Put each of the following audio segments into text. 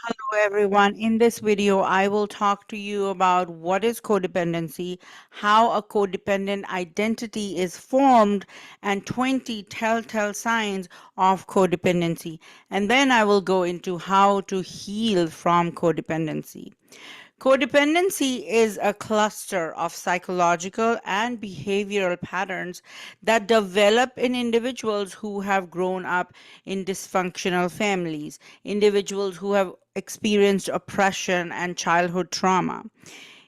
Hello, everyone. In this video, I will talk to you about what is codependency, how a codependent identity is formed, and 20 telltale signs of codependency. And then I will go into how to heal from codependency. Codependency is a cluster of psychological and behavioral patterns that develop in individuals who have grown up in dysfunctional families, individuals who have experienced oppression and childhood trauma.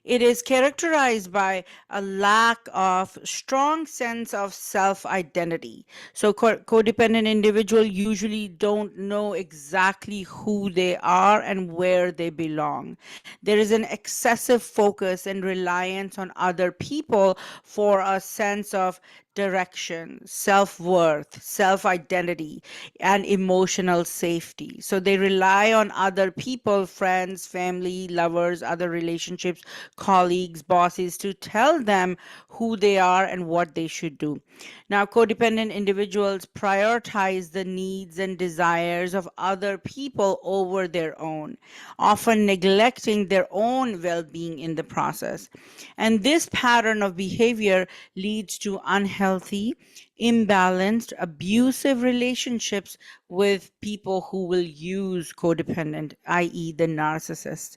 It is characterized by a lack of strong sense of self-identity. So codependent individuals usually don't know exactly who they are and where they belong. There is an excessive focus and reliance on other people for a sense of direction, self worth, self identity, and emotional safety. So they rely on other people, friends, family, lovers, other relationships, colleagues, bosses to tell them who they are and what they should do. Now, codependent individuals prioritize the needs and desires of other people over their own, often neglecting their own well being in the process. And this pattern of behavior leads to unhealthy, imbalanced, abusive relationships with people who will use codependent, i.e., the narcissist.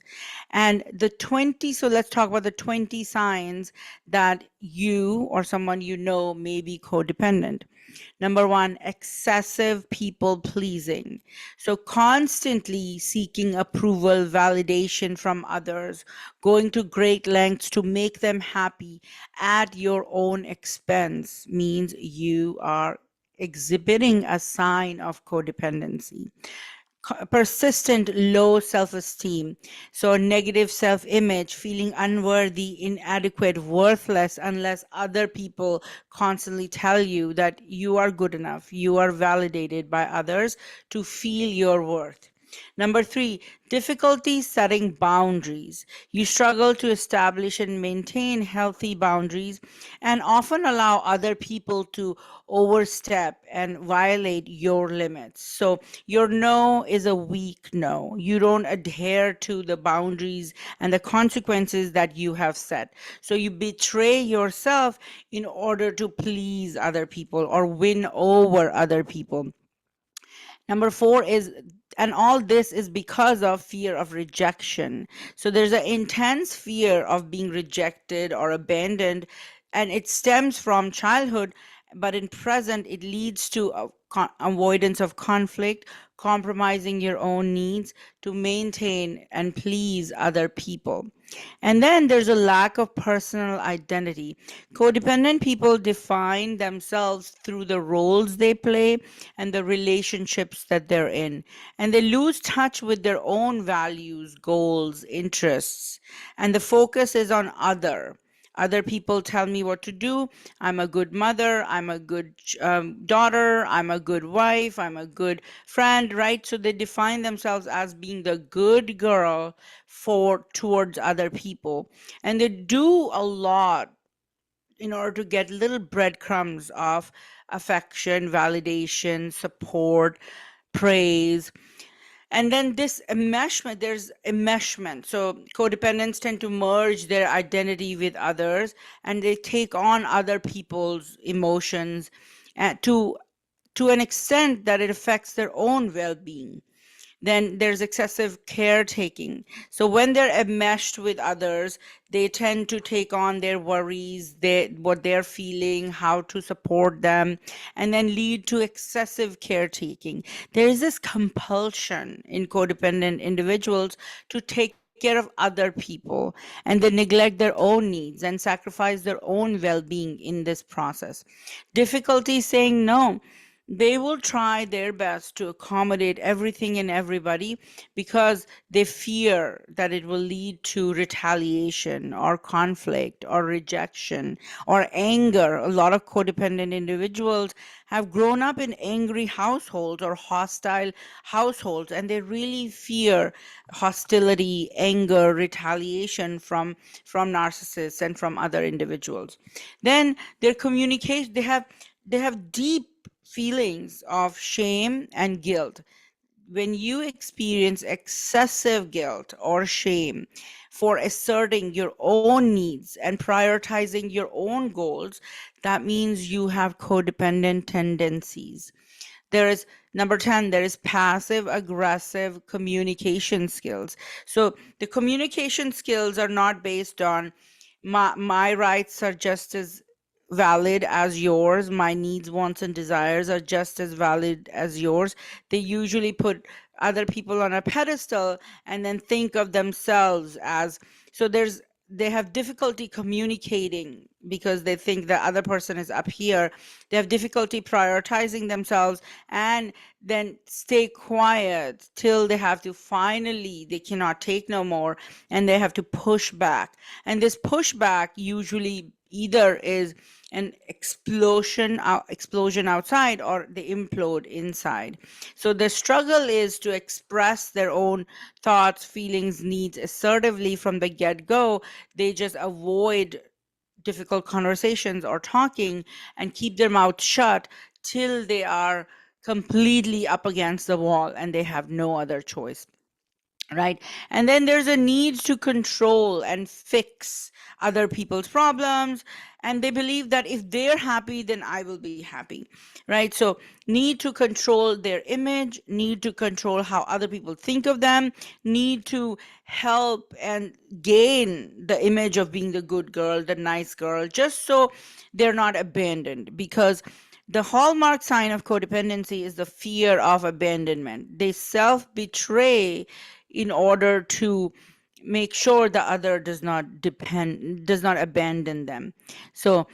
And the 20, so let's talk about the 20 signs that you or someone you know may be codependent. Number one, excessive people pleasing. So, constantly seeking approval, validation from others, going to great lengths to make them happy at your own expense means you are exhibiting a sign of codependency. Persistent low self esteem. So, negative self image, feeling unworthy, inadequate, worthless, unless other people constantly tell you that you are good enough, you are validated by others to feel your worth. Number three, difficulty setting boundaries. You struggle to establish and maintain healthy boundaries and often allow other people to overstep and violate your limits. So, your no is a weak no. You don't adhere to the boundaries and the consequences that you have set. So, you betray yourself in order to please other people or win over other people. Number four is, and all this is because of fear of rejection. So there's an intense fear of being rejected or abandoned, and it stems from childhood, but in present, it leads to a avoidance of conflict, compromising your own needs to maintain and please other people. And then there's a lack of personal identity. Codependent people define themselves through the roles they play and the relationships that they're in. And they lose touch with their own values, goals, interests. And the focus is on other. Other people tell me what to do. I'm a good mother. I'm a good daughter. I'm a good wife. I'm a good friend, right? So they define themselves as being the good girl for towards other people. And they do a lot in order to get little breadcrumbs of affection, validation, support, praise. And then this enmeshment, there's enmeshment. So codependents tend to merge their identity with others and they take on other people's emotions to an extent that it affects their own well-being. Then there's excessive caretaking. So when they're enmeshed with others, they tend to take on their worries, what they're feeling, how to support them, and then lead to excessive caretaking. There is this compulsion in codependent individuals to take care of other people, and they neglect their own needs and sacrifice their own well-being in this process. Difficulty saying no. They will try their best to accommodate everything and everybody because they fear that it will lead to retaliation or conflict or rejection or anger. A lot of codependent individuals have grown up in angry households or hostile households, and they really fear hostility, anger, retaliation from narcissists and from other individuals. Then their communication, they have deep feelings of shame and guilt. when you experience excessive guilt or shame for asserting your own needs and prioritizing your own goals, that means you have codependent tendencies. There is number 10, there is passive aggressive communication skills. So the communication skills are not based on my rights are just as valid as yours, my needs, wants, and desires are just as valid as yours. They usually put other people on a pedestal and then think of themselves as, so they have difficulty communicating because they think the other person is up here. They have difficulty prioritizing themselves and then stay quiet till they have to finally, they cannot take no more and they have to push back. And this pushback usually either is an explosion outside or they implode inside. So the struggle is to express their own thoughts, feelings, needs assertively from the get-go. They just avoid difficult conversations or talking and keep their mouth shut till they are completely up against the wall and they have no other choice, right? And then there's a need to control and fix other people's problems, and they believe that if they're happy then I will be happy, right? So need to control their image, need to control how other people think of them, need to help and gain the image of being the good girl, the nice girl, just so they're not abandoned. Because the hallmark sign of codependency is the fear of abandonment. They self betray in order to make sure the other does not abandon them. So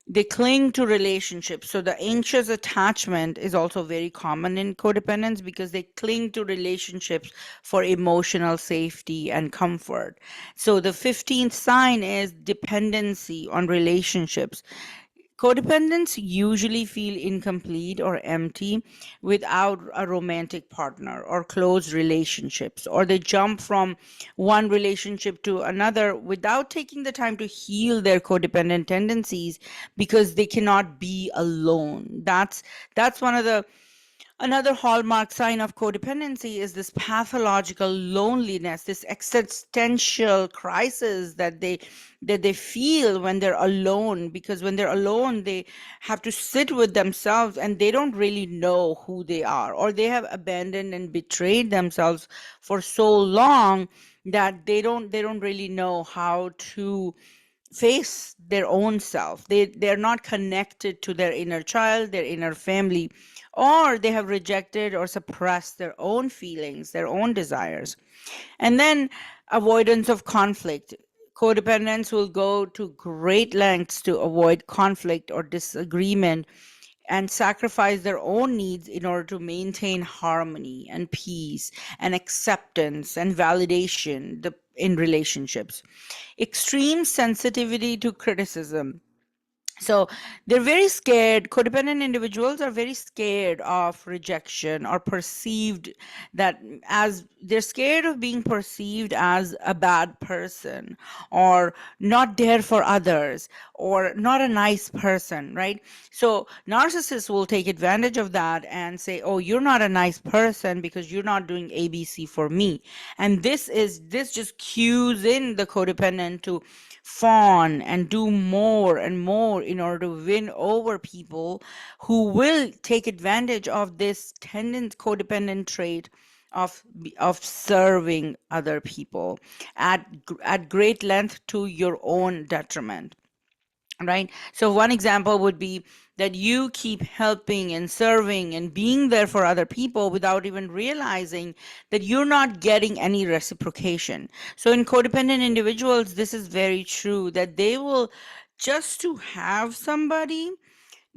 they cling to relationships. So the anxious attachment is also very common in codependence because they cling to relationships for emotional safety and comfort. So the 15th sign is dependency on relationships. Codependents usually feel incomplete or empty without a romantic partner or close relationships, or they jump from one relationship to another without taking the time to heal their codependent tendencies because they cannot be alone. That's one of the Another hallmark sign of codependency is this pathological loneliness, this existential crisis that they feel when they're alone, because when they're alone they have to sit with themselves and they don't really know who they are, or they have abandoned and betrayed themselves for so long that they don't really know how to face their own self. They're not connected to their inner child, their inner family, or they have rejected or suppressed their own feelings, their own desires. And then avoidance of conflict. Codependents will go to great lengths to avoid conflict or disagreement and sacrifice their own needs in order to maintain harmony and peace and acceptance and validation in relationships. Extreme sensitivity to criticism. So they're very scared. Codependent individuals are very scared of rejection or perceived that as they're scared of being perceived as a bad person or not there for others or not a nice person, right? So narcissists will take advantage of that and say, oh, you're not a nice person because you're not doing ABC for me. And this just cues in the codependent to fawn and do more and more in order to win over people who will take advantage of this codependent trait of serving other people at great length to your own detriment, right? So one example would be that you keep helping and serving and being there for other people without even realizing that you're not getting any reciprocation. So in codependent individuals, this is very true that they will, just to have somebody,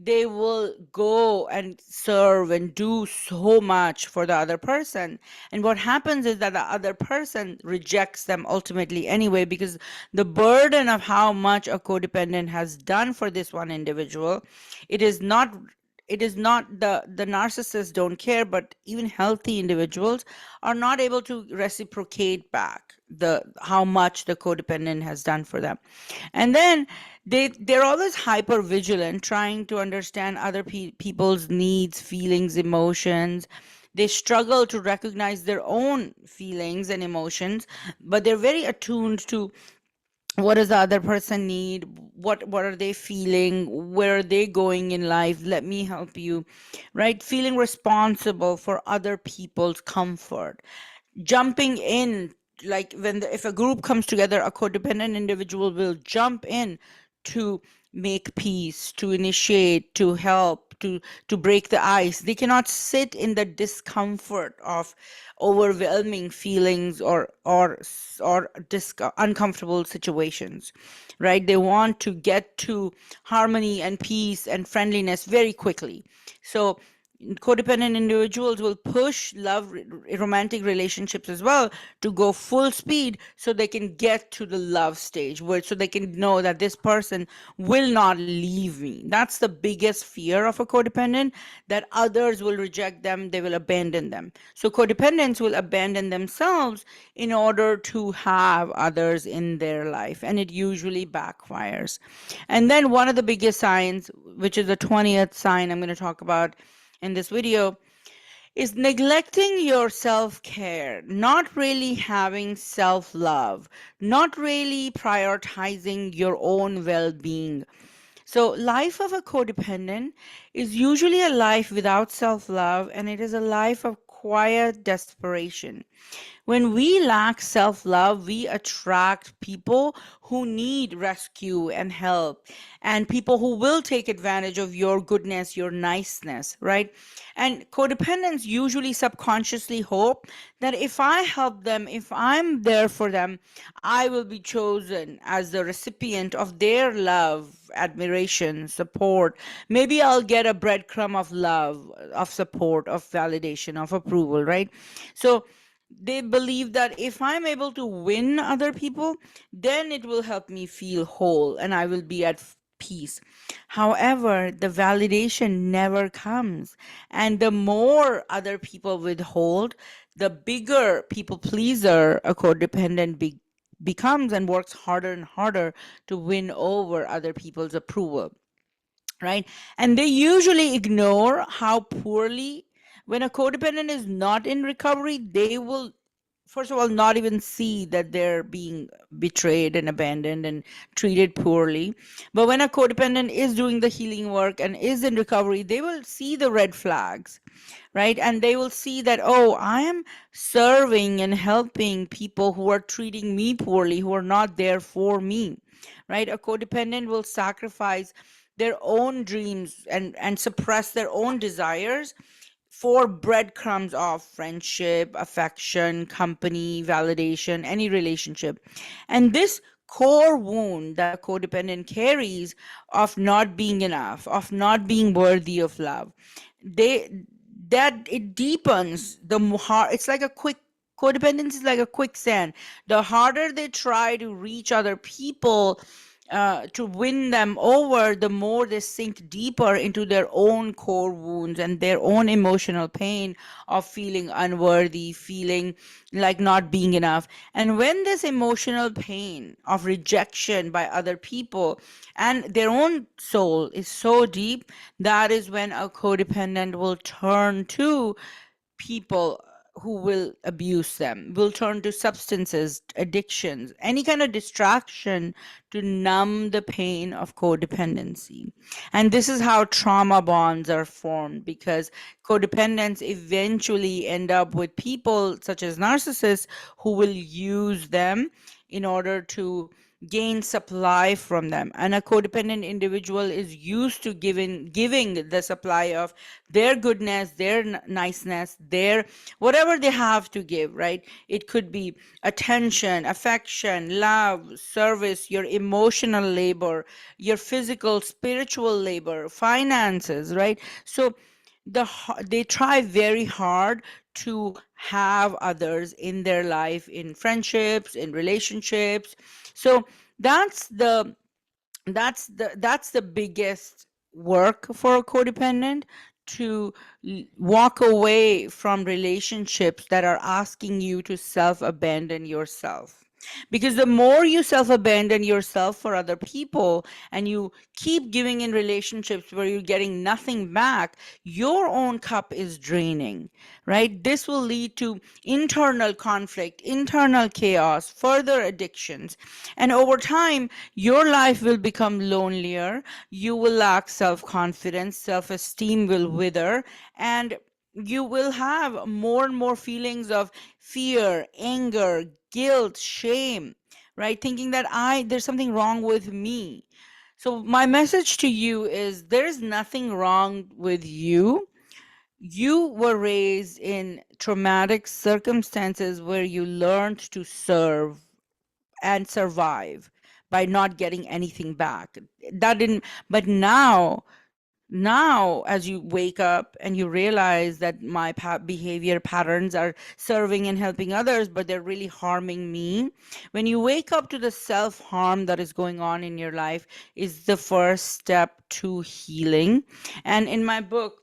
they will go and serve and do so much for the other person. And what happens is that the other person rejects them ultimately anyway, because the burden of how much a codependent has done for this one individual, it is not the narcissists don't care, but even healthy individuals are not able to reciprocate back the how much the codependent has done for them. And then they're always hyper vigilant, trying to understand other people's needs, feelings, emotions, They struggle to recognize their own feelings and emotions, but they're very attuned to what does the other person need, what are they feeling, where are they going in life, let me help you, right? Feeling responsible for other people's comfort, jumping in, like if a group comes together, a codependent individual will jump in to make peace, to initiate, to help, to break the ice. They cannot sit in the discomfort of overwhelming feelings or uncomfortable situations, right? They want to get to harmony and peace and friendliness very quickly. So codependent individuals will push romantic relationships as well to go full speed so they can get to the love stage, where so they can know that this person will not leave me. That's the biggest fear of a codependent, that others will reject them, they will abandon them. So codependents will abandon themselves in order to have others in their life, and it usually backfires. And then one of the biggest signs, which is the 20th sign I'm going to talk about in this video, is neglecting your self care, not really having self love, not really prioritizing your own well being. So, life of a codependent is usually a life without self love, and it is a life of quiet desperation. When we lack self love, we attract people who need rescue and help, and people who will take advantage of your goodness, your niceness, right? And codependents usually subconsciously hope that if I help them, if I'm there for them, I will be chosen as the recipient of their love, admiration, support. Maybe I'll get a breadcrumb of love, of support, of validation, of approval, right? So, they believe that if I'm able to win other people, then it will help me feel whole and I will be at peace. However, the validation never comes. And the more other people withhold, the bigger people pleaser a codependent becomes and works harder and harder to win over other people's approval, right? And they usually ignore how poorly, when a codependent is not in recovery, they will, first of all, not even see that they're being betrayed and abandoned and treated poorly. But when a codependent is doing the healing work and is in recovery, they will see the red flags, right? And they will see that, oh, I am serving and helping people who are treating me poorly, who are not there for me, right? A codependent will sacrifice their own dreams and suppress their own desires for breadcrumbs of friendship, affection, company, validation, any relationship. And this core wound that a codependent carries of not being enough, of not being worthy of love, they that it deepens the more. It's like a quick Codependence is like a quicksand. The harder they try to reach other people, to win them over, the more they sink deeper into their own core wounds and their own emotional pain of feeling unworthy, feeling like not being enough. And when this emotional pain of rejection by other people and their own soul is so deep, that is when a codependent will turn to people who will abuse them, will turn to substances, addictions, any kind of distraction to numb the pain of codependency. And this is how trauma bonds are formed, because codependents eventually end up with people such as narcissists who will use them in order to gain supply from them. And a codependent individual is used to giving the supply of their goodness, their niceness, their whatever they have to give, right? It could be attention, affection, love, service, your emotional labor, your physical, spiritual labor, finances, right? So they try very hard to have others in their life, in friendships, in relationships. So that's the that's the biggest work for a codependent, to walk away from relationships that are asking you to self abandon yourself. Because the more you self abandon yourself for other people and you keep giving in relationships where you're getting nothing back, your own cup is draining, right? This will lead to internal conflict, internal chaos, further addictions. And over time, your life will become lonelier. You will lack self confidence, self esteem will wither, and you will have more and more feelings of fear, anger, guilt, shame, right? Thinking that there's something wrong with me. So my message to you is there's nothing wrong with you. You were raised in traumatic circumstances where you learned to serve and survive by not getting anything back. That didn't, but now as you wake up and you realize that my behavior patterns are serving and helping others, but they're really harming me, when you wake up to the self harm that is going on in your life, is the first step to healing. And in my book,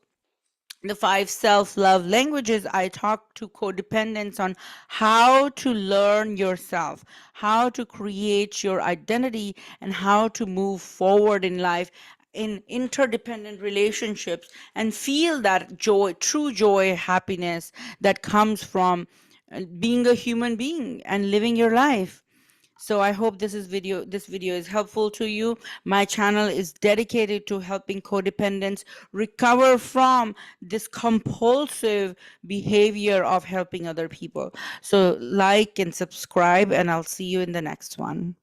the five self love languages, I talk to codependents on how to learn yourself, how to create your identity, and how to move forward in life in interdependent relationships and feel that joy, true joy, happiness that comes from being a human being and living your life. So I hope this video is helpful to you. My channel is dedicated to helping codependents recover from this compulsive behavior of helping other people. So like and subscribe, and I'll see you in the next one.